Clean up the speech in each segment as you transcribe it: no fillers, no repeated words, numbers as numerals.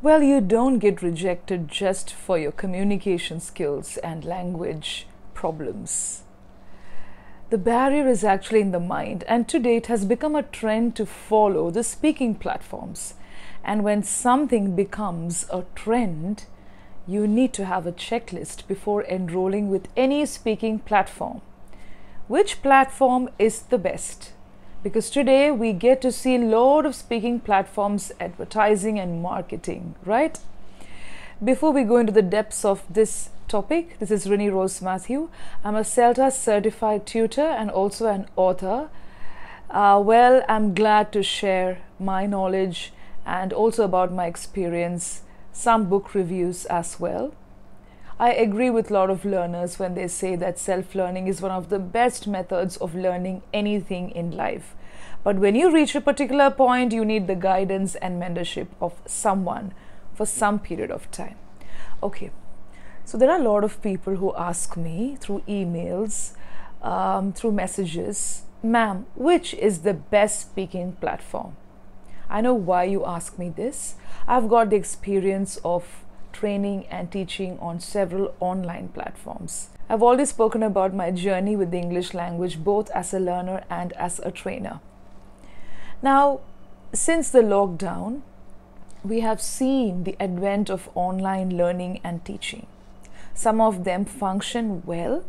Well, you don't get rejected just for your communication skills and language problems. The barrier is actually in the mind, and today it has become a trend to follow the speaking platforms. And when something becomes a trend, you need to have a checklist before enrolling with any speaking platform. Which platform is the best? Because today we get to see a lot of speaking platforms advertising and marketing, right? Before we go into the depths of this topic, this is Rini Rose Matthew. I'm a CELTA certified tutor and also an author. I'm glad to share my knowledge and also about my experience, some book reviews as well. I agree with a lot of learners when they say that self-learning is one of the best methods of learning anything in life. But when you reach a particular point, you need the guidance and mentorship of someone for some period of time. Okay, so there are a lot of people who ask me through emails, through messages, ma'am, which is the best speaking platform? I know why you ask me this. I've got the experience of training and teaching on several online platforms. I've already spoken about my journey with the English language, both as a learner and as a trainer. Now, since the lockdown, we have seen the advent of online learning and teaching. Some of them function well.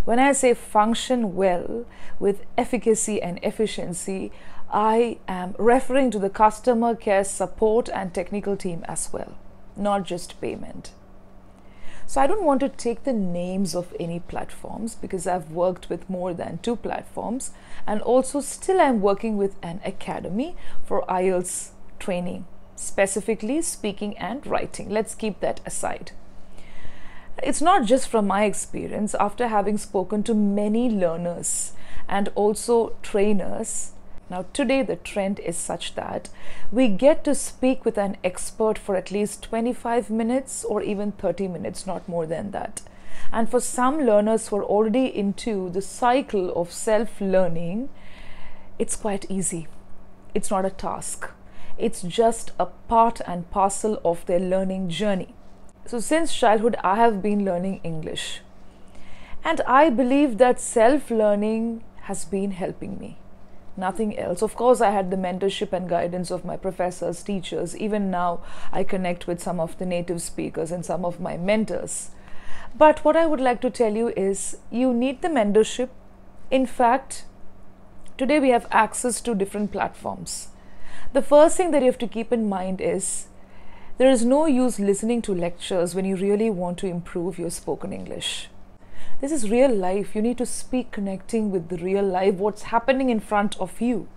When I say function well with efficacy and efficiency, I am referring to the customer care support and technical team as well, not just payment. So I don't want to take the names of any platforms because I've worked with more than 2 platforms, and also still I'm working with an academy for IELTS training, specifically speaking and writing. Let's keep that aside. It's not just from my experience. After having spoken to many learners and also trainers, now today the trend is such that we get to speak with an expert for at least 25 minutes or even 30 minutes, not more than that. And for some learners who are already into the cycle of self-learning, it's quite easy. It's not a task. It's just a part and parcel of their learning journey. So since childhood, I have been learning English. And I believe that self-learning has been helping me. Nothing else. Of course, I had the mentorship and guidance of my professors, teachers. Even now, I connect with some of the native speakers and some of my mentors. But what I would like to tell you is you need the mentorship. In fact, today we have access to different platforms. The first thing that you have to keep in mind is there is no use listening to lectures when you really want to improve your spoken English. This is real life. You need to speak connecting with the real life, what's happening in front of you.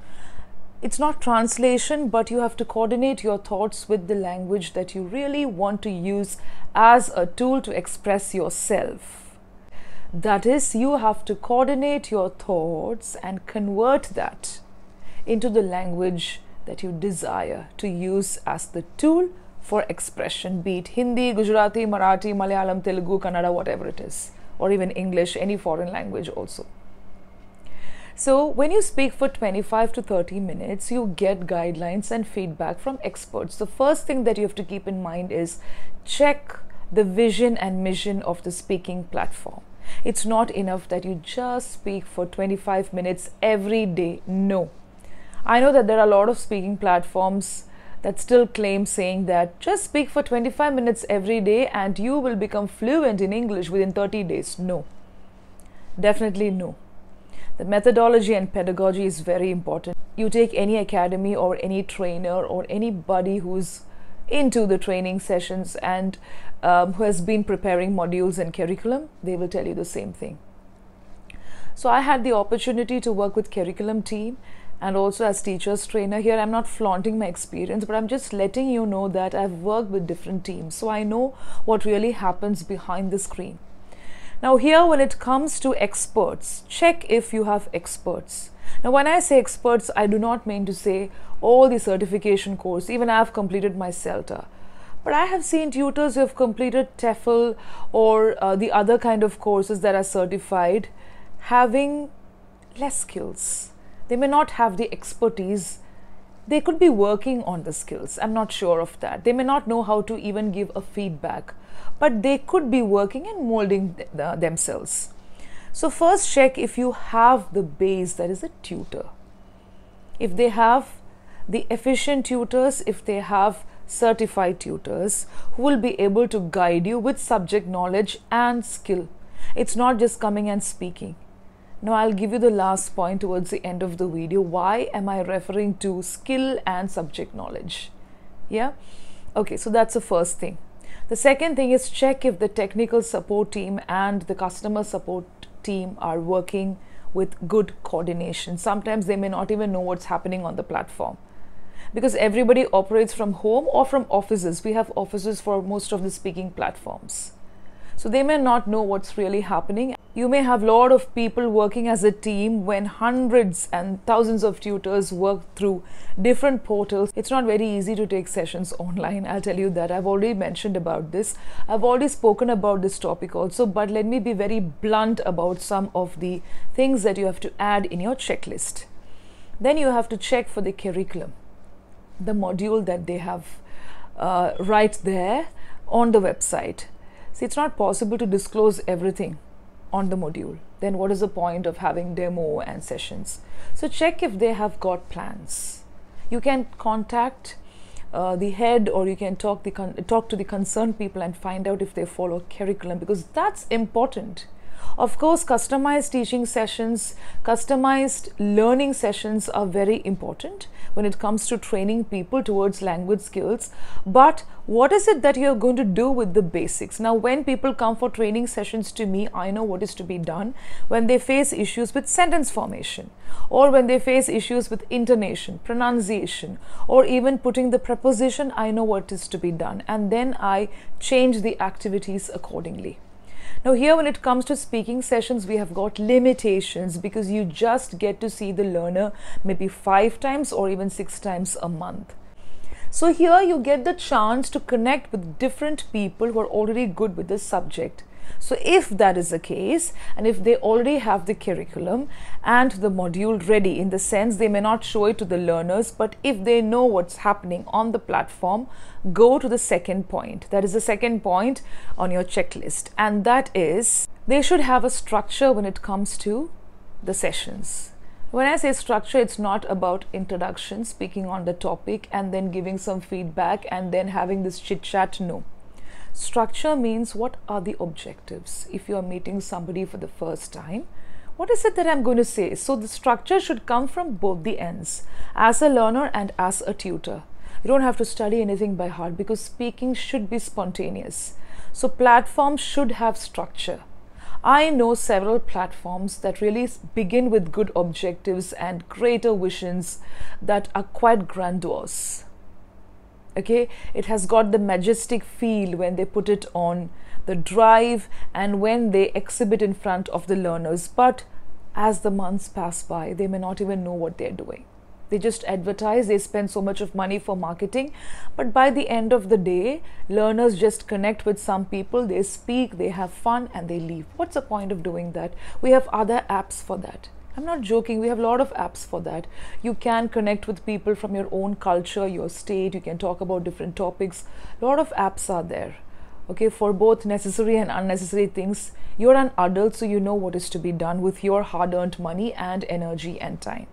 It's not translation, but you have to coordinate your thoughts with the language that you really want to use as a tool to express yourself. That is, you have to coordinate your thoughts and convert that into the language that you desire to use as the tool for expression, be it Hindi, Gujarati, Marathi, Malayalam, Telugu, Kannada, whatever it is, or even English, any foreign language also. So when you speak for 25 to 30 minutes, you get guidelines and feedback from experts. The first thing that you have to keep in mind is check the vision and mission of the speaking platform. It's not enough that you just speak for 25 minutes every day. No. I know that there are a lot of speaking platforms that still claim saying that just speak for 25 minutes every day and you will become fluent in English within 30 days. No, definitely no. The methodology and pedagogy is very important. You take any academy or any trainer or anybody who's into the training sessions and who has been preparing modules and curriculum, they will tell you the same thing. So I had the opportunity to work with curriculum team and also as teachers trainer. Here I'm not flaunting my experience, but I'm just letting you know that I've worked with different teams, so I know what really happens behind the screen. Now here, when it comes to experts, check if you have experts. Now when I say experts, I do not mean to say all the certification course. Even I have completed my CELTA, but I have seen tutors who have completed TEFL or the other kind of courses that are certified having less skills. They may not have the expertise They could be working on the skills. I'm not sure of that. They may not know how to even give a feedback, but they could be working and molding themselves. So first check if you have the base, that is a tutor. If they have the efficient tutors, if they have certified tutors who will be able to guide you with subject knowledge and skill. It's not just coming and speaking. Now I'll give you the last point towards the end of the video. Why am I referring to skill and subject knowledge? Yeah? Okay, so that's the first thing. The second thing is check if the technical support team and the customer support team are working with good coordination. Sometimes they may not even know what's happening on the platform, because everybody operates from home or from offices. We have offices for most of the speaking platforms. So they may not know what's really happening. You may have a lot of people working as a team when hundreds and thousands of tutors work through different portals. It's not very easy to take sessions online, I'll tell you that. I've already mentioned about this. I've already spoken about this topic also, but let me be very blunt about some of the things that you have to add in your checklist. Then you have to check for the curriculum, the module that they have right there on the website. See, it's not possible to disclose everything on the module. Then what is the point of having demo and sessions? So check if they have got plans. You can contact the head, or you can talk to the concerned people and find out if they follow curriculum, because that's important. Of course, customized teaching sessions, customized learning sessions are very important when it comes to training people towards language skills. But what is it that you're going to do with the basics? Now, when people come for training sessions to me, I know what is to be done when they face issues with sentence formation, or when they face issues with intonation, pronunciation, or even putting the preposition. I know what is to be done, and then I change the activities accordingly. Now here, when it comes to speaking sessions, we have got limitations, because you just get to see the learner maybe 5 times or even 6 times a month. So here you get the chance to connect with different people who are already good with the subject. So if that is the case, and if they already have the curriculum and the module ready, in the sense they may not show it to the learners, but if they know what's happening on the platform, go to the second point. That is the second point on your checklist, and that is they should have a structure when it comes to the sessions. When I say structure, it's not about introduction, speaking on the topic and then giving some feedback and then having this chit chat. No. Structure means, what are the objectives? If you are meeting somebody for the first time, what is it that I'm going to say? So the structure should come from both the ends, as a learner and as a tutor. You don't have to study anything by heart, because speaking should be spontaneous. So platforms should have structure. I know several platforms that really begin with good objectives and greater visions that are quite grandiose. Okay, it has got the majestic feel when they put it on the drive and when they exhibit in front of the learners. But as the months pass by, they may not even know what they're doing. They just advertise, they spend so much of money for marketing, but by the end of the day, learners just connect with some people, they speak, they have fun, and they leave. What's the point of doing that? We have other apps for that. I'm not joking, we have a lot of apps for that. You can connect with people from your own culture, your state, you can talk about different topics. A lot of apps are there, okay, for both necessary and unnecessary things. You're an adult, so you know what is to be done with your hard-earned money and energy and time.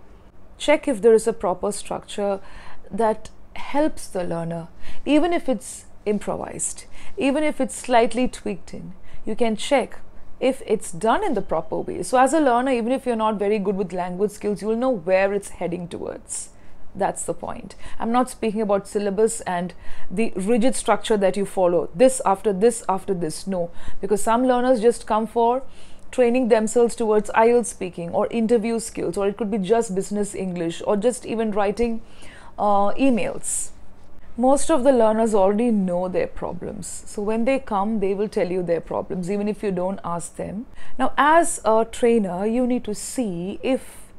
Check if there is a proper structure that helps the learner, even if it's improvised, even if it's slightly tweaked in. You can check if it's done in the proper way. So as a learner, even if you're not very good with language skills, you will know where it's heading towards. That's the point. I'm not speaking about syllabus and the rigid structure that you follow, this after this after this. No, because some learners just come for training themselves towards IELTS speaking or interview skills, or it could be just business English, or just even writing emails. Most of the learners already know their problems. So when they come, they will tell you their problems, even if you don't ask them. Now, as a trainer, you need to see if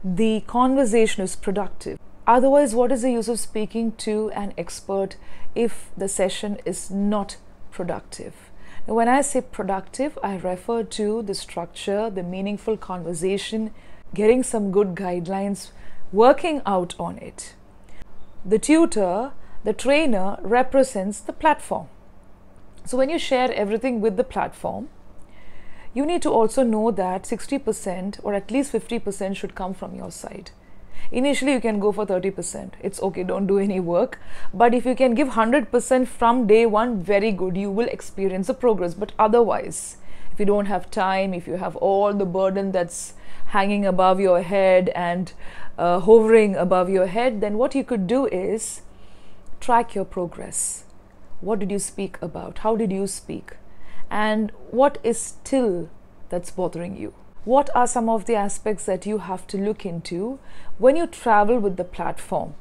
the conversation is productive. Otherwise, what is the use of speaking to an expert if the session is not productive? Now, when I say productive, I refer to the structure, the meaningful conversation, getting some good guidelines, working out on it. The tutor, the trainer, represents the platform. So when you share everything with the platform, you need to also know that 60% or at least 50% should come from your side. Initially, you can go for 30%. It's okay, don't do any work. But if you can give 100% from day one, very good, you will experience a progress. But otherwise, if you don't have time, if you have all the burden that's hanging above your head and hovering above your head, then what you could do is track your progress. What did you speak about? How did you speak? And what is still that's bothering you? What are some of the aspects that you have to look into when you travel with the platform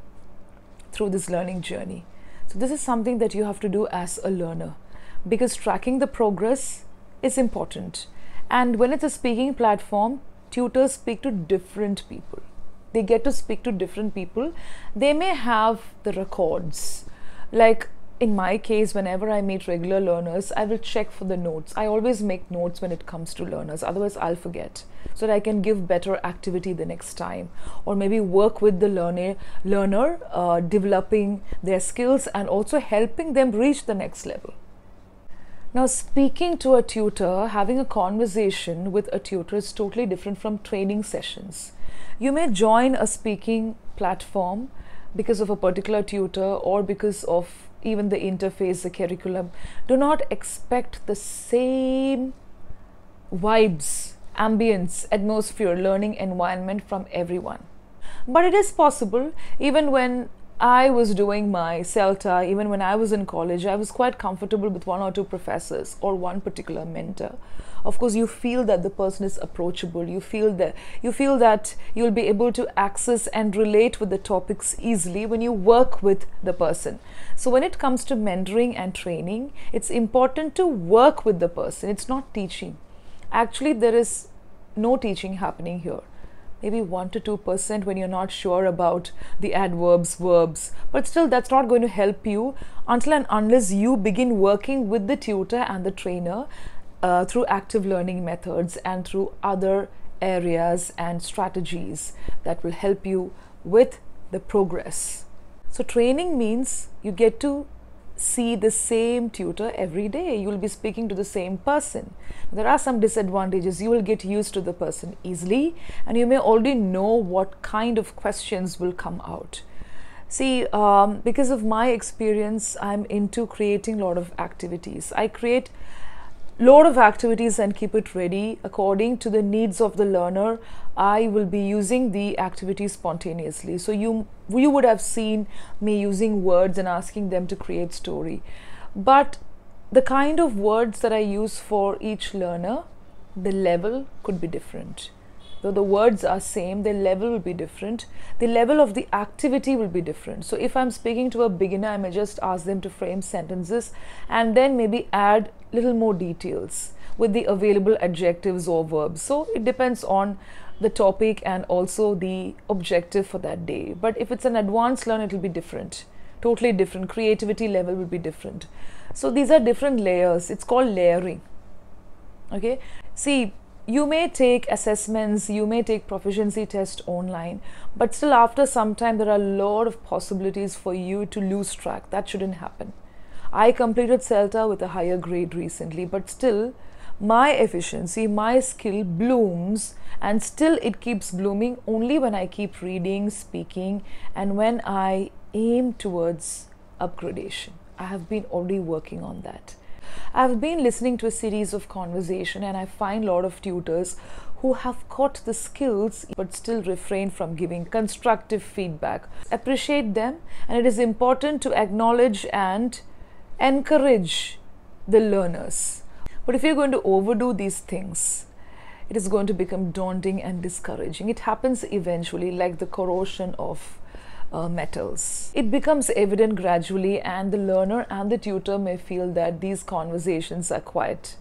through this learning journey? So this is something that you have to do as a learner, because tracking the progress is important. And when it's a speaking platform, tutors speak to different people. They get to speak to different people. They may have the records. Like in my case, whenever I meet regular learners, I will check for the notes. I always make notes when it comes to learners, otherwise I'll forget, so that I can give better activity the next time, or maybe work with the learner, developing their skills and also helping them reach the next level. Now, speaking to a tutor, having a conversation with a tutor is totally different from training sessions. You may join a speaking platform because of a particular tutor or because of even the interface, the curriculum. Do not expect the same vibes, ambience, atmosphere, learning environment from everyone. But it is possible. Even when I was doing my CELTA, even when I was in college, I was quite comfortable with one or two professors or one particular mentor. Of course, you feel that the person is approachable. You feel that you'll be able to access and relate with the topics easily when you work with the person. So when it comes to mentoring and training, it's important to work with the person. It's not teaching. Actually, there is no teaching happening here. Maybe 1 to 2% when you're not sure about the adverbs, verbs. But still, that's not going to help you until and unless you begin working with the tutor and the trainer through active learning methods and through other areas and strategies that will help you with the progress. So training means you get to see the same tutor every day. You will be speaking to the same person. There are some disadvantages. You will get used to the person easily, and you may already know what kind of questions will come out. See, because of my experience, I'm into creating a lot of activities. I create lot of activities and keep it ready according to the needs of the learner. I will be using the activities spontaneously. So you would have seen me using words and asking them to create story. But the kind of words that I use for each learner, the level could be different. Though the words are same, the level will be different. The level of the activity will be different. So if I'm speaking to a beginner, I may just ask them to frame sentences and then maybe add little more details with the available adjectives or verbs. So it depends on the topic and also the objective for that day. But if it's an advanced learner, it will be different, totally different. Creativity level will be different. So these are different layers. It's called layering. Okay. See, you may take assessments, you may take proficiency tests online, but still after some time there are a lot of possibilities for you to lose track. That shouldn't happen. I completed CELTA with a higher grade recently, but still my efficiency, my skill blooms, and still it keeps blooming only when I keep reading, speaking, and when I aim towards upgradation. I have been already working on that. I've been listening to a series of conversation, and I find a lot of tutors who have caught the skills but still refrain from giving constructive feedback. Appreciate them, and it is important to acknowledge and encourage the learners. But if you're going to overdo these things, it is going to become daunting and discouraging. It happens eventually, like the corrosion of metals. It becomes evident gradually, and the learner and the tutor may feel that these conversations are quite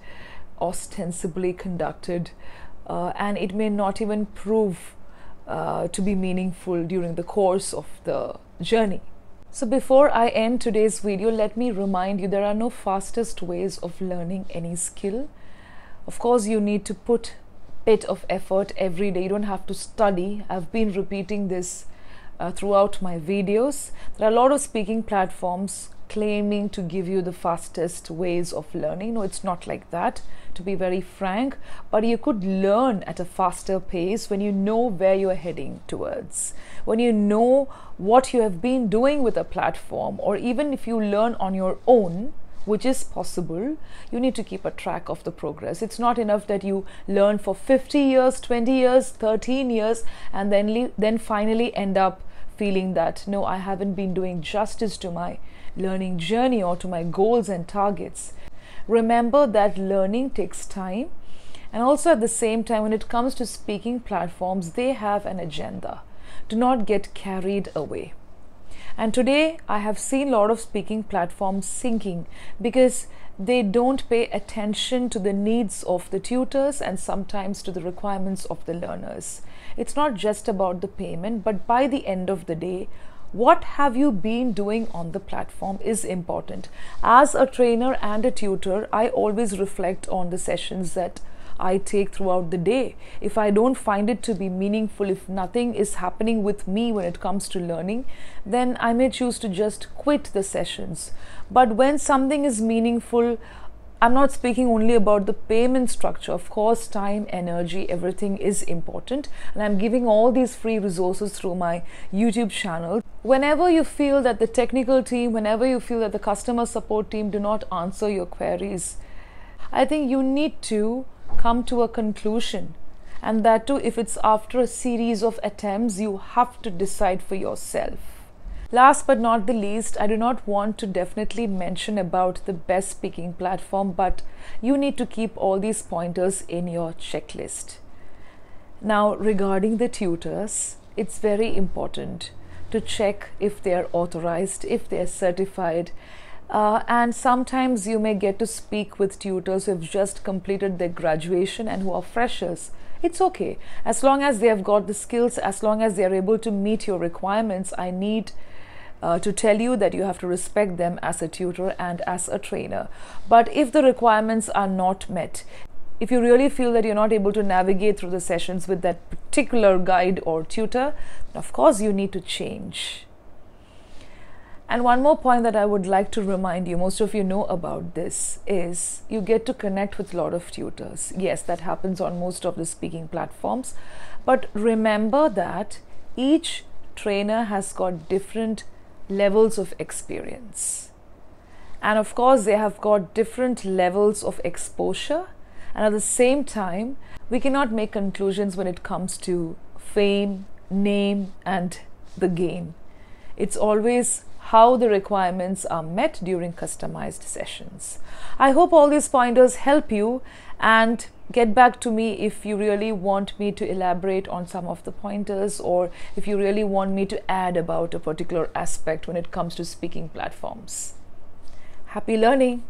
ostensibly conducted, and it may not even prove to be meaningful during the course of the journey. So before I end today's video, let me remind you there are no fastest ways of learning any skill. Of course, you need to put a bit of effort every day. You don't have to study. I've been repeating this throughout my videos. There are a lot of speaking platforms claiming to give you the fastest ways of learning. No, it's not like that, to be very frank, but you could learn at a faster pace when you know where you are heading towards, when you know what you have been doing with a platform, or even if you learn on your own, which is possible, you need to keep a track of the progress. It's not enough that you learn for 50 years, 20 years, 13 years, and then finally end up feeling that, no, I haven't been doing justice to my learning journey or to my goals and targets. Remember that learning takes time, and also at the same time, when it comes to speaking platforms, they have an agenda. Do not get carried away. And today I have seen a lot of speaking platforms sinking because they don't pay attention to the needs of the tutors and sometimes to the requirements of the learners. It's not just about the payment, but by the end of the day, what have you been doing on the platform is important. As a trainer and a tutor, I always reflect on the sessions that I take throughout the day. If I don't find it to be meaningful, if nothing is happening with me when it comes to learning, then I may choose to just quit the sessions. But when something is meaningful, I'm not speaking only about the payment structure. Of course, time, energy, everything is important. And I'm giving all these free resources through my YouTube channel. Whenever you feel that the technical team, whenever you feel that the customer support team do not answer your queries, I think you need to come to a conclusion. And that too, if it's after a series of attempts, you have to decide for yourself. Last but not the least, I do not want to definitely mention about the best speaking platform, but you need to keep all these pointers in your checklist. Now, regarding the tutors, it's very important to check if they are authorized, if they are certified. And sometimes you may get to speak with tutors who have just completed their graduation and who are freshers. It's okay. As long as they have got the skills, as long as they are able to meet your requirements, I need to tell you that you have to respect them as a tutor and as a trainer. But if the requirements are not met, if you really feel that you're not able to navigate through the sessions with that particular guide or tutor, of course you need to change. And one more point that I would like to remind you, most of you know about this, is you get to connect with a lot of tutors. Yes, that happens on most of the speaking platforms. But remember that each trainer has got different levels of experience. And of course, they have got different levels of exposure. And at the same time, we cannot make conclusions when it comes to fame, name, and the game. It's always how the requirements are met during customized sessions. I hope all these pointers help you, and get back to me if you really want me to elaborate on some of the pointers, or if you really want me to add about a particular aspect when it comes to speaking platforms. Happy learning!